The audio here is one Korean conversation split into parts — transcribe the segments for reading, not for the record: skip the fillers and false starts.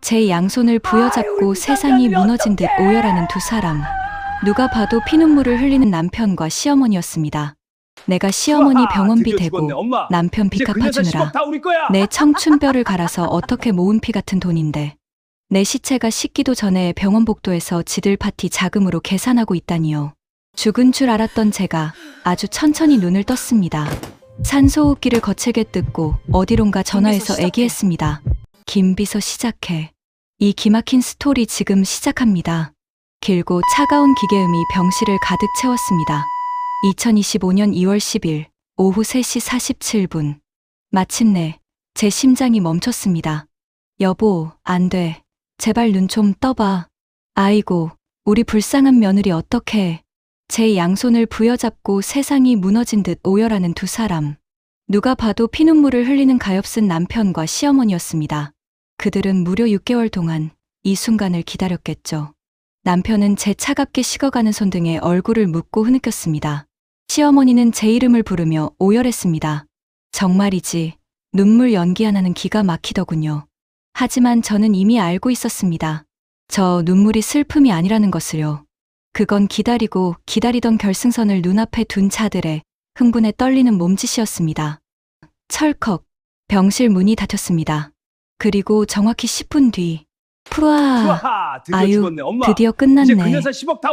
제 양손을 부여잡고 세상이 무너진 듯 오열하는 두 사람. 누가 봐도 피눈물을 흘리는 남편과 시어머니였습니다. 내가 시어머니 병원비 대고 남편 빚 갚아주느라 내 청춘뼈를 갈아서 어떻게 모은 피 같은 돈인데 내 시체가 식기도 전에 병원 복도에서 지들 파티 자금으로 계산하고 있다니요. 죽은 줄 알았던 제가 아주 천천히 눈을 떴습니다. 산소호흡기를 거칠게 뜯고 어디론가 전화해서 애기했습니다. 김비서 시작해. 이 기막힌 스토리 지금 시작합니다. 길고 차가운 기계음이 병실을 가득 채웠습니다. 2025년 2월 10일 오후 3시 47분. 마침내 제 심장이 멈췄습니다. 여보, 안 돼. 제발 눈 좀 떠봐. 아이고, 우리 불쌍한 며느리 어떡해. 제 양손을 부여잡고 세상이 무너진 듯 오열하는 두 사람. 누가 봐도 피눈물을 흘리는 가엾은 남편과 시어머니였습니다. 그들은 무려 6개월 동안 이 순간을 기다렸겠죠. 남편은 제 차갑게 식어가는 손등에 얼굴을 묻고 흐느꼈습니다. 시어머니는 제 이름을 부르며 오열했습니다. 정말이지 눈물 연기 하나는 기가 막히더군요. 하지만 저는 이미 알고 있었습니다. 저 눈물이 슬픔이 아니라는 것을요. 그건 기다리고 기다리던 결승선을 눈앞에 둔 자들의 흥분에 떨리는 몸짓이었습니다. 철컥 병실 문이 닫혔습니다. 그리고 정확히 10분 뒤 푸아 아유 드디어 끝났네.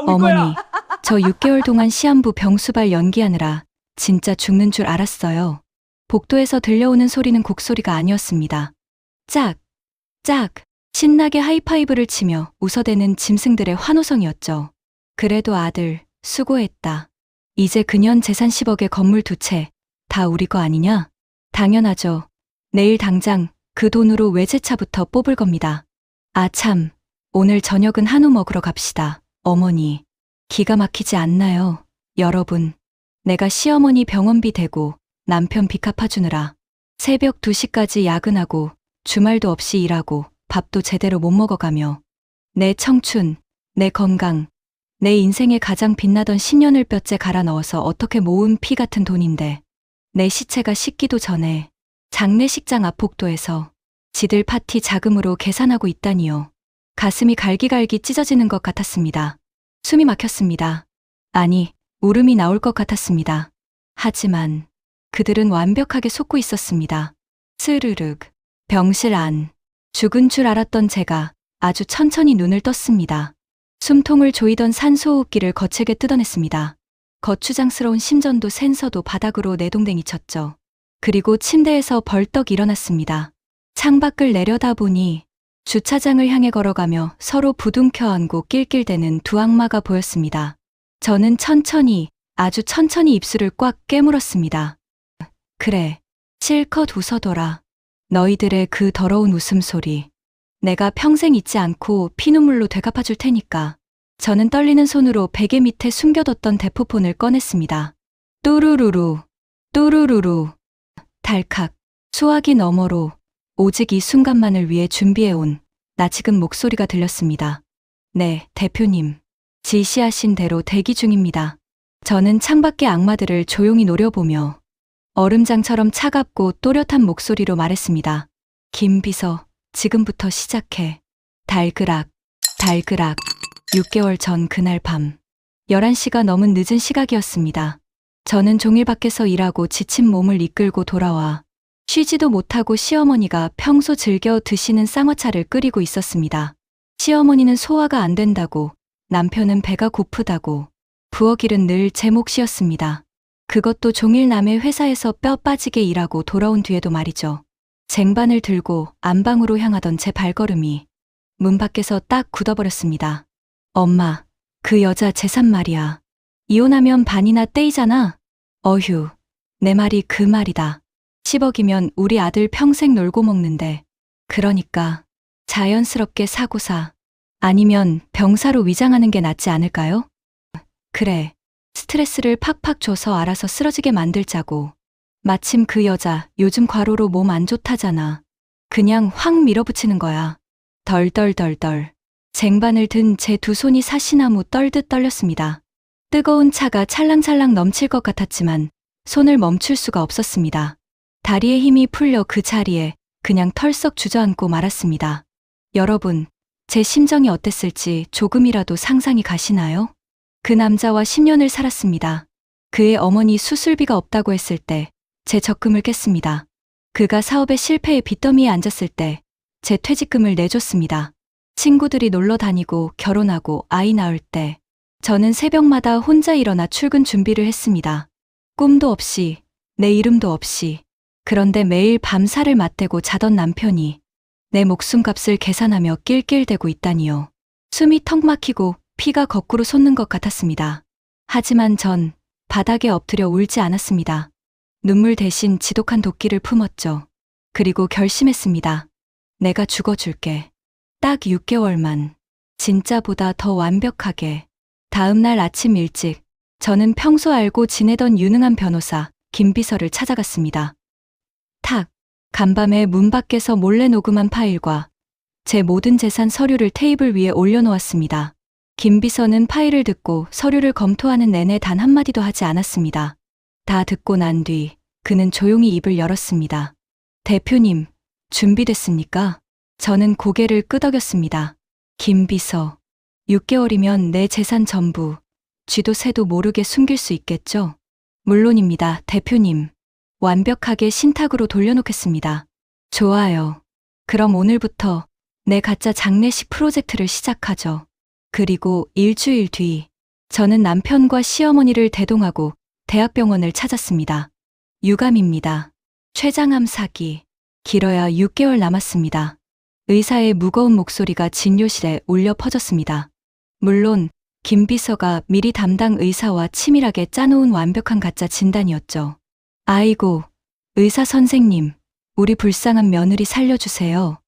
어머니 저 6개월 동안 시한부 병수발 연기하느라 진짜 죽는 줄 알았어요. 복도에서 들려오는 소리는 곡소리가 아니었습니다. 짝 짝 신나게 하이파이브를 치며 웃어대는 짐승들의 환호성이었죠. 그래도 아들 수고했다. 이제 그년 재산 10억에 건물 2채 다 우리 거 아니냐? 당연하죠. 내일 당장 그 돈으로 외제차부터 뽑을 겁니다. 아 참, 오늘 저녁은 한우 먹으러 갑시다. 어머니, 기가 막히지 않나요? 여러분, 내가 시어머니 병원비 대고 남편 빚 갚아주느라 새벽 2시까지 야근하고 주말도 없이 일하고 밥도 제대로 못 먹어가며 내 청춘, 내 건강, 내 인생에 가장 빛나던 10년을 뼈째 갈아 넣어서 어떻게 모은 피 같은 돈인데 내 시체가 식기도 전에 장례식장 앞 복도에서 지들 파티 자금으로 계산하고 있다니요. 가슴이 갈기갈기 찢어지는 것 같았습니다. 숨이 막혔습니다. 아니, 울음이 나올 것 같았습니다. 하지만 그들은 완벽하게 속고 있었습니다. 스르륵 병실 안. 죽은 줄 알았던 제가 아주 천천히 눈을 떴습니다. 숨통을 조이던 산소호흡기를 거칠게 뜯어냈습니다. 거추장스러운 심전도 센서도 바닥으로 내동댕이 쳤죠. 그리고 침대에서 벌떡 일어났습니다. 창밖을 내려다보니 주차장을 향해 걸어가며 서로 부둥켜 안고 낄낄대는 두 악마가 보였습니다. 저는 천천히, 아주 천천히 입술을 꽉 깨물었습니다. 그래, 실컷 웃어둬라. 너희들의 그 더러운 웃음소리. 내가 평생 잊지 않고 피눈물로 되갚아줄 테니까. 저는 떨리는 손으로 베개 밑에 숨겨뒀던 대포폰을 꺼냈습니다. 또루루루, 또루루루. 달칵, 수화기 너머로 오직 이 순간만을 위해 준비해온 낯익은 목소리가 들렸습니다. 네, 대표님. 지시하신 대로 대기 중입니다. 저는 창밖의 악마들을 조용히 노려보며 얼음장처럼 차갑고 또렷한 목소리로 말했습니다. 김 비서, 지금부터 시작해. 달그락, 달그락. 6개월 전 그날 밤. 11시가 넘은 늦은 시각이었습니다. 저는 종일 밖에서 일하고 지친 몸을 이끌고 돌아와 쉬지도 못하고 시어머니가 평소 즐겨 드시는 쌍화차를 끓이고 있었습니다. 시어머니는 소화가 안 된다고, 남편은 배가 고프다고, 부엌일은 늘 제 몫이었습니다. 그것도 종일 남의 회사에서 뼈 빠지게 일하고 돌아온 뒤에도 말이죠. 쟁반을 들고 안방으로 향하던 제 발걸음이 문 밖에서 딱 굳어버렸습니다. 엄마, 그 여자 재산 말이야. 이혼하면 반이나 떼이잖아. 어휴, 내 말이 그 말이다. 10억이면 우리 아들 평생 놀고 먹는데. 그러니까 자연스럽게 사고사. 아니면 병사로 위장하는 게 낫지 않을까요? 그래, 스트레스를 팍팍 줘서 알아서 쓰러지게 만들자고. 마침 그 여자 요즘 과로로 몸 안 좋다잖아. 그냥 확 밀어붙이는 거야. 덜덜덜덜. 쟁반을 든 제 두 손이 사시나무 떨듯 떨렸습니다. 뜨거운 차가 찰랑찰랑 넘칠 것 같았지만 손을 멈출 수가 없었습니다. 다리에 힘이 풀려 그 자리에 그냥 털썩 주저앉고 말았습니다. 여러분, 제 심정이 어땠을지 조금이라도 상상이 가시나요? 그 남자와 10년을 살았습니다. 그의 어머니 수술비가 없다고 했을 때 제 적금을 깼습니다. 그가 사업의 실패에 빚더미에 앉았을 때 제 퇴직금을 내줬습니다. 친구들이 놀러 다니고 결혼하고 아이 낳을 때 저는 새벽마다 혼자 일어나 출근 준비를 했습니다. 꿈도 없이, 내 이름도 없이. 그런데 매일 밤살을 맞대고 자던 남편이 내 목숨값을 계산하며 낄낄대고 있다니요. 숨이 턱 막히고 피가 거꾸로 솟는 것 같았습니다. 하지만 전 바닥에 엎드려 울지 않았습니다. 눈물 대신 지독한 도끼를 품었죠. 그리고 결심했습니다. 내가 죽어줄게. 딱 6개월만. 진짜보다 더 완벽하게. 다음 날 아침 일찍 저는 평소 알고 지내던 유능한 변호사 김비서를 찾아갔습니다. 탁! 간밤에 문 밖에서 몰래 녹음한 파일과 제 모든 재산 서류를 테이블 위에 올려놓았습니다. 김비서는 파일을 듣고 서류를 검토하는 내내 단 한마디도 하지 않았습니다. 다 듣고 난 뒤 그는 조용히 입을 열었습니다. 대표님, 준비됐습니까? 저는 고개를 끄덕였습니다. 김비서, 6개월이면 내 재산 전부, 쥐도 새도 모르게 숨길 수 있겠죠? 물론입니다, 대표님. 완벽하게 신탁으로 돌려놓겠습니다. 좋아요. 그럼 오늘부터 내 가짜 장례식 프로젝트를 시작하죠. 그리고 일주일 뒤, 저는 남편과 시어머니를 대동하고 대학병원을 찾았습니다. 유감입니다. 췌장암 사기. 길어야 6개월 남았습니다. 의사의 무거운 목소리가 진료실에 울려 퍼졌습니다. 물론 김 비서가 미리 담당 의사와 치밀하게 짜놓은 완벽한 가짜 진단이었죠. 아이고, 의사 선생님, 우리 불쌍한 며느리 살려주세요.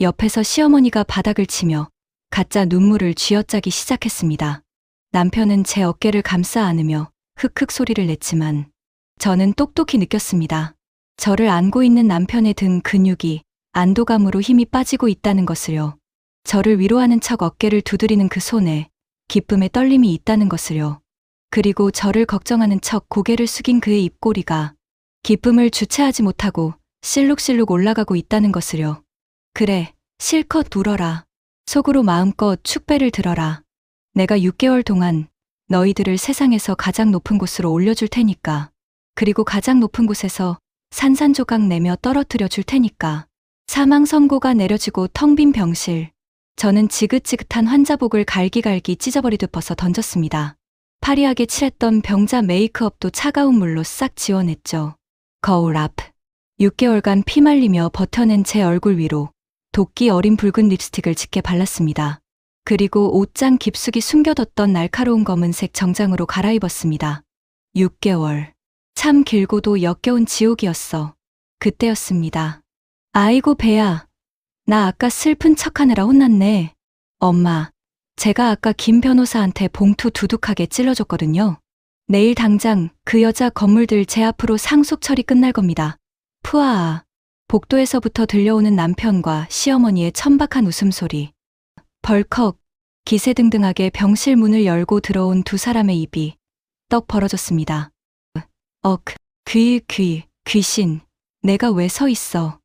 옆에서 시어머니가 바닥을 치며 가짜 눈물을 쥐어짜기 시작했습니다. 남편은 제 어깨를 감싸 안으며 흑흑 소리를 냈지만 저는 똑똑히 느꼈습니다. 저를 안고 있는 남편의 등 근육이 안도감으로 힘이 빠지고 있다는 것을요. 저를 위로하는 척 어깨를 두드리는 그 손에 기쁨의 떨림이 있다는 것을요. 그리고 저를 걱정하는 척 고개를 숙인 그의 입꼬리가 기쁨을 주체하지 못하고 실룩실룩 올라가고 있다는 것을요. 그래, 실컷 울어라. 속으로 마음껏 축배를 들어라. 내가 6개월 동안 너희들을 세상에서 가장 높은 곳으로 올려줄 테니까. 그리고 가장 높은 곳에서 산산조각 내며 떨어뜨려 줄 테니까. 사망 선고가 내려지고 텅 빈 병실. 저는 지긋지긋한 환자복을 갈기갈기 찢어버리듯 벗어 던졌습니다. 파리하게 칠했던 병자 메이크업도 차가운 물로 싹 지워냈죠. 거울 앞. 6개월간 피말리며 버텨낸 제 얼굴 위로 도끼 어린 붉은 립스틱을 짙게 발랐습니다. 그리고 옷장 깊숙이 숨겨뒀던 날카로운 검은색 정장으로 갈아입었습니다. 6개월. 참 길고도 역겨운 지옥이었어. 그때였습니다. 아이고 배야. 나 아까 슬픈 척하느라 혼났네. 엄마, 제가 아까 김 변호사한테 봉투 두둑하게 찔러줬거든요. 내일 당장 그 여자 건물들 제 앞으로 상속 처리 끝날 겁니다. 푸아아. 복도에서부터 들려오는 남편과 시어머니의 천박한 웃음소리. 벌컥. 기세등등하게 병실 문을 열고 들어온 두 사람의 입이 떡 벌어졌습니다. 귀신. 내가 왜 서 있어.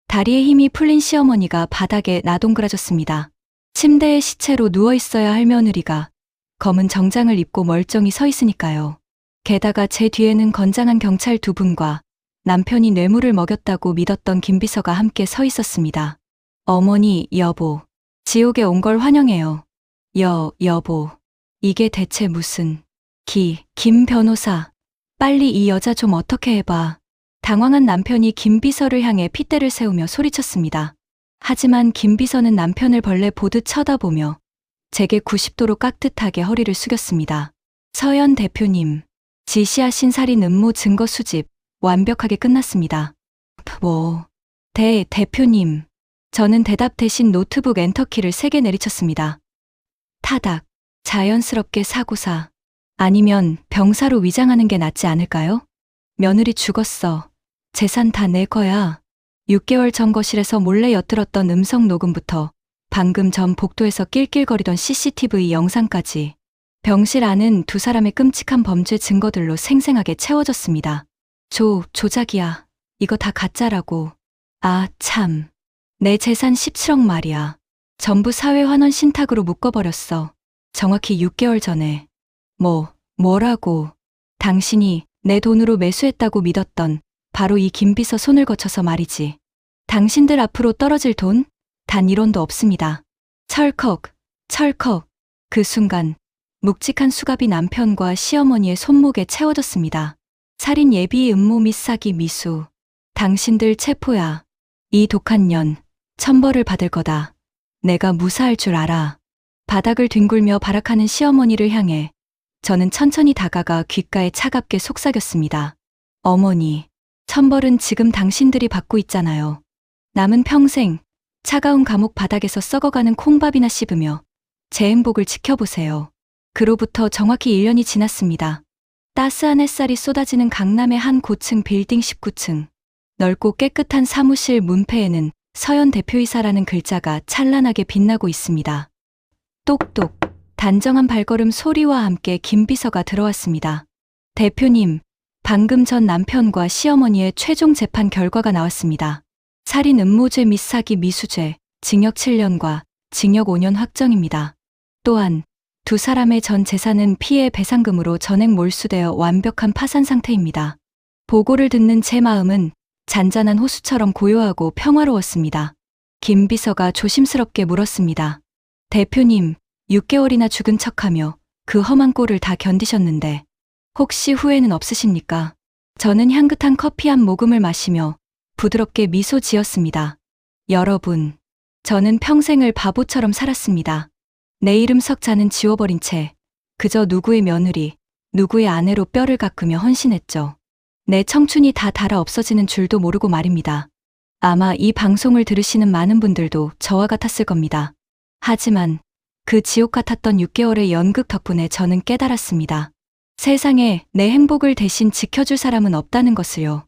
다리에 힘이 풀린 시어머니가 바닥에 나동그라졌습니다. 침대에 시체로 누워있어야 할 며느리가 검은 정장을 입고 멀쩡히 서 있으니까요. 게다가 제 뒤에는 건장한 경찰 두 분과 남편이 뇌물을 먹였다고 믿었던 김비서가 함께 서 있었습니다. 어머니, 여보. 지옥에 온 걸 환영해요. 여보. 이게 대체 무슨. 김 변호사. 빨리 이 여자 좀 어떻게 해봐. 당황한 남편이 김 비서를 향해 핏대를 세우며 소리쳤습니다. 하지만 김 비서는 남편을 벌레 보듯 쳐다보며 제게 90도로 깍듯하게 허리를 숙였습니다. 서연 대표님, 지시하신 살인 음모 증거 수집 완벽하게 끝났습니다. 대표님. 저는 대답 대신 노트북 엔터키를 3개 내리쳤습니다. 타닥. 자연스럽게 사고사. 아니면 병사로 위장하는 게 낫지 않을까요? 며느리 죽었어. 재산 다 내 거야. 6개월 전 거실에서 몰래 엿들었던 음성 녹음부터 방금 전 복도에서 낄낄거리던 CCTV 영상까지 병실 안은 두 사람의 끔찍한 범죄 증거들로 생생하게 채워졌습니다. 조작이야. 이거 다 가짜라고. 아, 참. 내 재산 17억 말이야. 전부 사회환원 신탁으로 묶어버렸어. 정확히 6개월 전에. 뭐라고. 당신이 내 돈으로 매수했다고 믿었던 바로 이 김비서 손을 거쳐서 말이지. 당신들 앞으로 떨어질 돈? 단 1원도 없습니다. 철컥. 그 순간 묵직한 수갑이 남편과 시어머니의 손목에 채워졌습니다. 살인 예비 음모 및 사기 미수. 당신들 체포야. 이 독한 년, 천벌을 받을 거다. 내가 무사할 줄 알아. 바닥을 뒹굴며 발악하는 시어머니를 향해 저는 천천히 다가가 귓가에 차갑게 속삭였습니다. 어머니, 천벌은 지금 당신들이 받고 있잖아요. 남은 평생 차가운 감옥 바닥에서 썩어가는 콩밥이나 씹으며 제 행복을 지켜보세요. 그로부터 정확히 1년이 지났습니다. 따스한 햇살이 쏟아지는 강남의 한 고층 빌딩 19층. 넓고 깨끗한 사무실 문패에는 서현 대표이사라는 글자가 찬란하게 빛나고 있습니다. 똑똑, 단정한 발걸음 소리와 함께 김 비서가 들어왔습니다. 대표님, 방금 전 남편과 시어머니의 최종 재판 결과가 나왔습니다. 살인 음모죄 및 사기 미수죄, 징역 7년과 징역 5년 확정입니다. 또한 두 사람의 전 재산은 피해 배상금으로 전액 몰수되어 완벽한 파산 상태입니다. 보고를 듣는 제 마음은 잔잔한 호수처럼 고요하고 평화로웠습니다. 김 비서가 조심스럽게 물었습니다. 대표님, 6개월이나 죽은 척하며 그 험한 꼴을 다 견디셨는데 혹시 후회는 없으십니까? 저는 향긋한 커피 한 모금을 마시며 부드럽게 미소 지었습니다. 여러분, 저는 평생을 바보처럼 살았습니다. 내 이름 석자는 지워버린 채 그저 누구의 며느리, 누구의 아내로 뼈를 깎으며 헌신했죠. 내 청춘이 다 닳아 없어지는 줄도 모르고 말입니다. 아마 이 방송을 들으시는 많은 분들도 저와 같았을 겁니다. 하지만 그 지옥 같았던 6개월의 연극 덕분에 저는 깨달았습니다. 세상에 내 행복을 대신 지켜줄 사람은 없다는 것을요.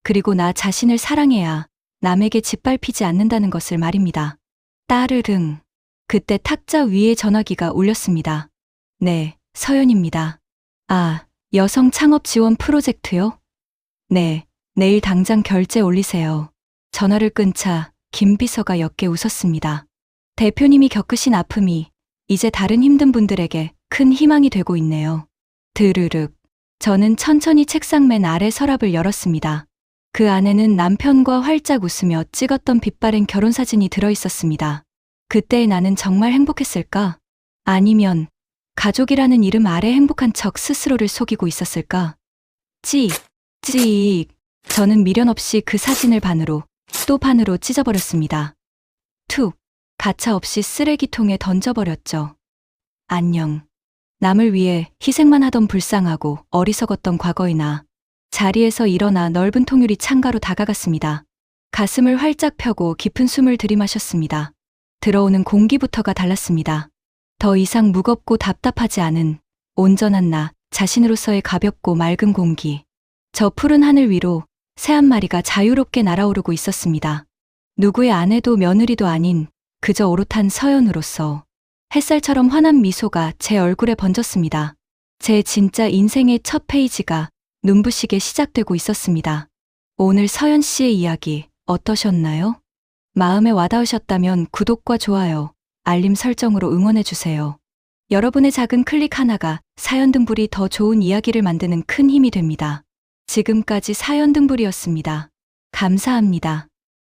그리고 나 자신을 사랑해야 남에게 짓밟히지 않는다는 것을 말입니다. 따르릉. 그때 탁자 위에 전화기가 울렸습니다. 네, 서연입니다. 아, 여성 창업 지원 프로젝트요? 네, 내일 당장 결제 올리세요. 전화를 끊자 김 비서가 옅게 웃었습니다. 대표님이 겪으신 아픔이 이제 다른 힘든 분들에게 큰 희망이 되고 있네요. 드르륵. 저는 천천히 책상 맨 아래 서랍을 열었습니다. 그 안에는 남편과 활짝 웃으며 찍었던 빛바랜 결혼사진이 들어있었습니다. 그때의 나는 정말 행복했을까? 아니면 가족이라는 이름 아래 행복한 척 스스로를 속이고 있었을까? 찍. 저는 미련 없이 그 사진을 반으로 또 반으로 찢어버렸습니다. 툭. 가차없이 쓰레기통에 던져버렸죠. 안녕. 남을 위해 희생만 하던 불쌍하고 어리석었던 과거이나 자리에서 일어나 넓은 통유리 창가로 다가갔습니다. 가슴을 활짝 펴고 깊은 숨을 들이마셨습니다. 들어오는 공기부터가 달랐습니다. 더 이상 무겁고 답답하지 않은 온전한 나 자신으로서의 가볍고 맑은 공기. 저 푸른 하늘 위로 새 한 마리가 자유롭게 날아오르고 있었습니다. 누구의 아내도 며느리도 아닌 그저 오롯한 서연으로서 햇살처럼 환한 미소가 제 얼굴에 번졌습니다. 제 진짜 인생의 첫 페이지가 눈부시게 시작되고 있었습니다. 오늘 서연 씨의 이야기 어떠셨나요? 마음에 와닿으셨다면 구독과 좋아요, 알림 설정으로 응원해주세요. 여러분의 작은 클릭 하나가 사연등불이 더 좋은 이야기를 만드는 큰 힘이 됩니다. 지금까지 사연등불이었습니다. 감사합니다.